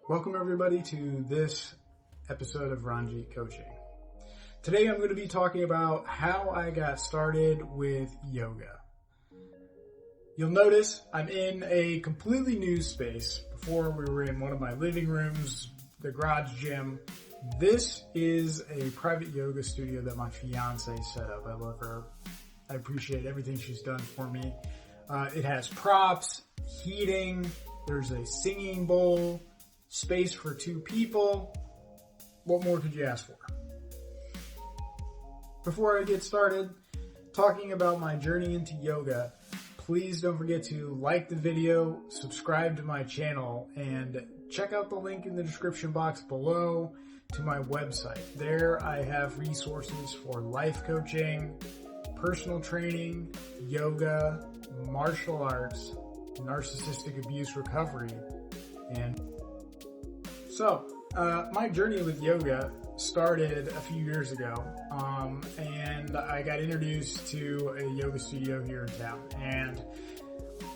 Welcome everybody to this episode of Ranjit Coaching. Today I'm going to be talking about how I got started with yoga. You'll notice I'm in a completely new space. Before we were in one of my living rooms, the garage gym. This is a private yoga studio that my fiance set up. I love her. I appreciate everything she's done for me. It has props, heating, there's a singing bowl, space for 2 people. What more could you ask for? Before I get started talking about my journey into yoga, please don't forget to like the video, subscribe to my channel, and check out the link in the description box below to my website. There I have resources for life coaching, personal training, yoga, martial arts, narcissistic abuse recovery, and my journey with yoga started a few years ago, and I got introduced to a yoga studio here in town, and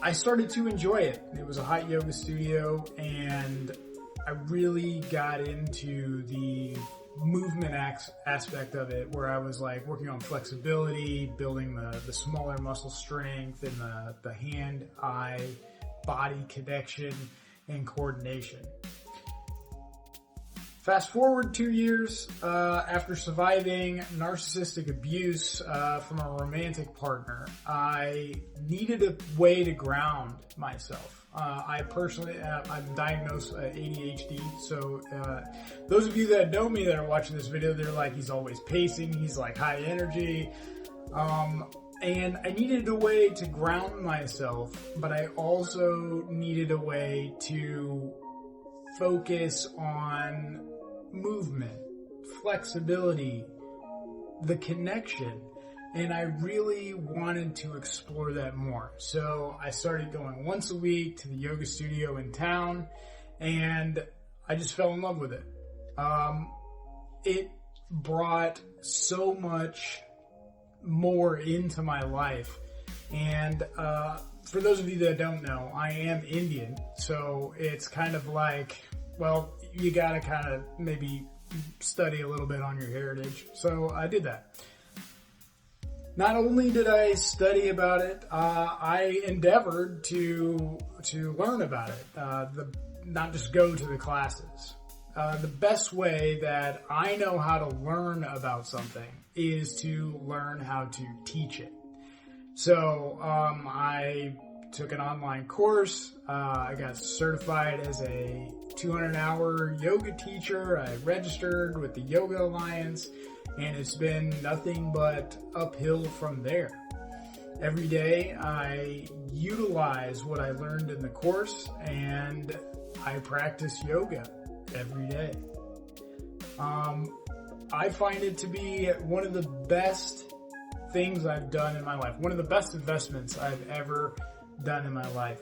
I started to enjoy it. It was a hot yoga studio, and I really got into the movement aspect of it, where I was like working on flexibility, building the smaller muscle strength, and the hand-eye body connection and coordination. Fast forward 2 years, after surviving narcissistic abuse from a romantic partner, I needed a way to ground myself. I'm diagnosed ADHD, so those of you that know me that are watching this video, they're like, he's always pacing, he's like high energy, and I needed a way to ground myself, but I also needed a way to focus on movement, flexibility, the connection, and I really wanted to explore that more. So I started going once a week to the yoga studio in town, and I just fell in love with it. It brought so much more into my life, and for those of you that don't know, I am Indian, so it's kind of like, well, you gotta kind of maybe study a little bit on your heritage. So I did that. Not only did I study about it, I endeavored to learn about it, not just go to the classes. The best way that I know how to learn about something is to learn how to teach it. So I took an online course. I got certified as a 200-hour yoga teacher. I registered with the Yoga Alliance, and it's been nothing but uphill from there. Every day I utilize what I learned in the course, and I practice yoga every day. I find it to be one of the best things I've done in my life, one of the best investments I've ever done in my life.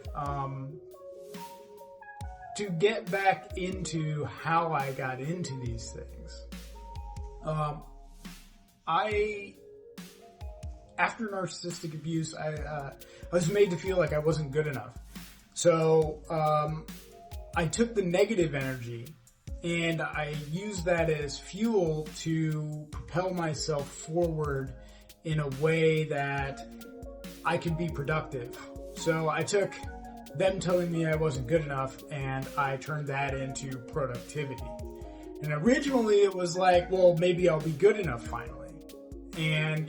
To get back into how I got into these things, after narcissistic abuse, I was made to feel like I wasn't good enough. So I took the negative energy and I used that as fuel to propel myself forward in a way that I could be productive. So I took them telling me I wasn't good enough, and I turned that into productivity. And originally it was like, well, maybe I'll be good enough finally. And,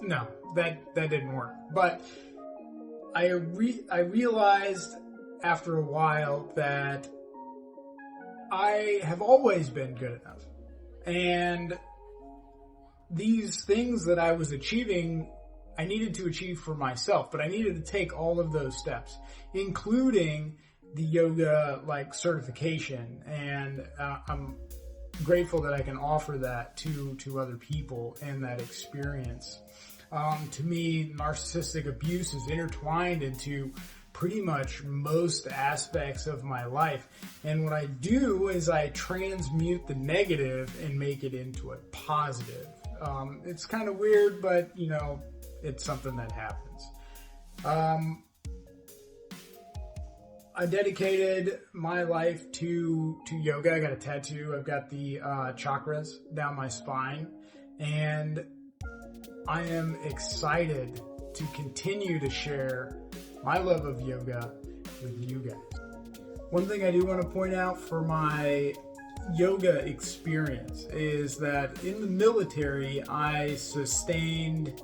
no, that didn't work. But I realized after a while that I have always been good enough. And these things that I was achieving, I needed to achieve for myself, but I needed to take all of those steps, including the yoga certification, and I'm grateful that I can offer that to other people and that experience. To me, narcissistic abuse is intertwined into pretty much most aspects of my life, and what I do is I transmute the negative and make it into a positive. It's kind of weird, but it's something that happens. I dedicated my life to yoga. I got a tattoo. I've got the chakras down my spine, and I am excited to continue to share my love of yoga with you guys. One thing I do want to point out for my yoga experience is that in the military, I sustained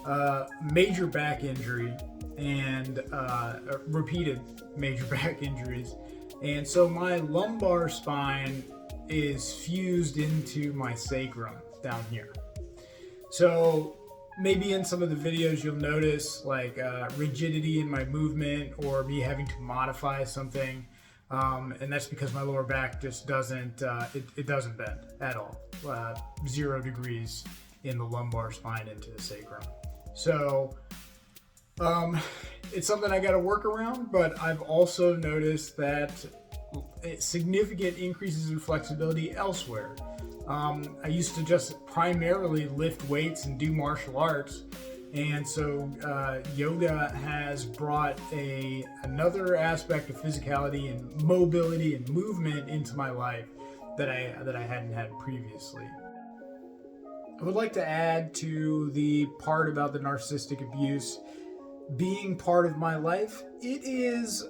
a major back injury and repeated major back injuries. And so my lumbar spine is fused into my sacrum down here. So maybe in some of the videos you'll notice like rigidity in my movement or me having to modify something. And that's because my lower back just doesn't, it doesn't bend at all. 0 degrees in the lumbar spine into the sacrum. So it's something I got to work around, but I've also noticed that significant increases in flexibility elsewhere. I used to just primarily lift weights and do martial arts, and so yoga has brought another aspect of physicality and mobility and movement into my life that I hadn't had previously. I would like to add to the part about the narcissistic abuse being part of my life. It is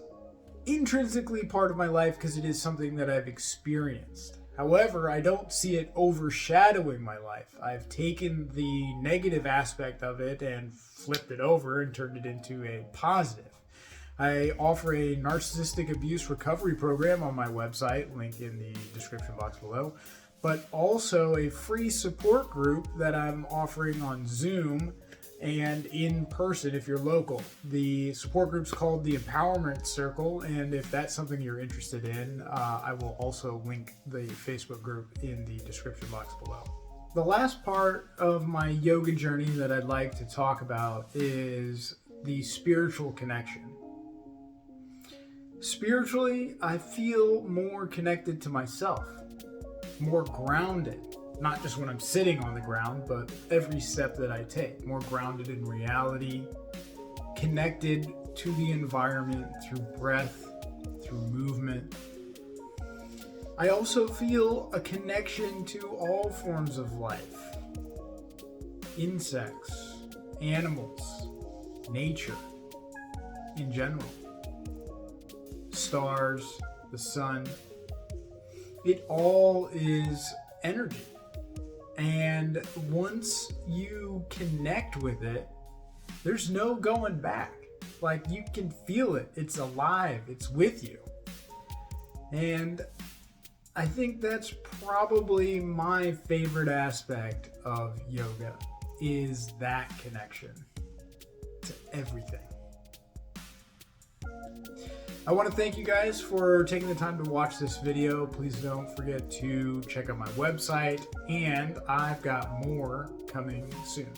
intrinsically part of my life because it is something that I've experienced. However, I don't see it overshadowing my life. I've taken the negative aspect of it and flipped it over and turned it into a positive. I offer a narcissistic abuse recovery program on my website, link in the description box below, but also a free support group that I'm offering on Zoom and in person if you're local. The support group's called the Empowerment Circle, and if that's something you're interested in, I will also link the Facebook group in the description box below. The last part of my yoga journey that I'd like to talk about is the spiritual connection. Spiritually, I feel more connected to myself, more grounded. Not just when I'm sitting on the ground, but every step that I take. More grounded in reality, connected to the environment through breath, through movement. I also feel a connection to all forms of life. Insects, animals, nature in general. Stars, the sun. It all is energy. And once you connect with it, there's no going back. Like, you can feel it. It's alive. It's with you. And I think that's probably my favorite aspect of yoga, is that connection to everything. I want to thank you guys for taking the time to watch this video. Please don't forget to check out my website, and I've got more coming soon.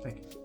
Thank you.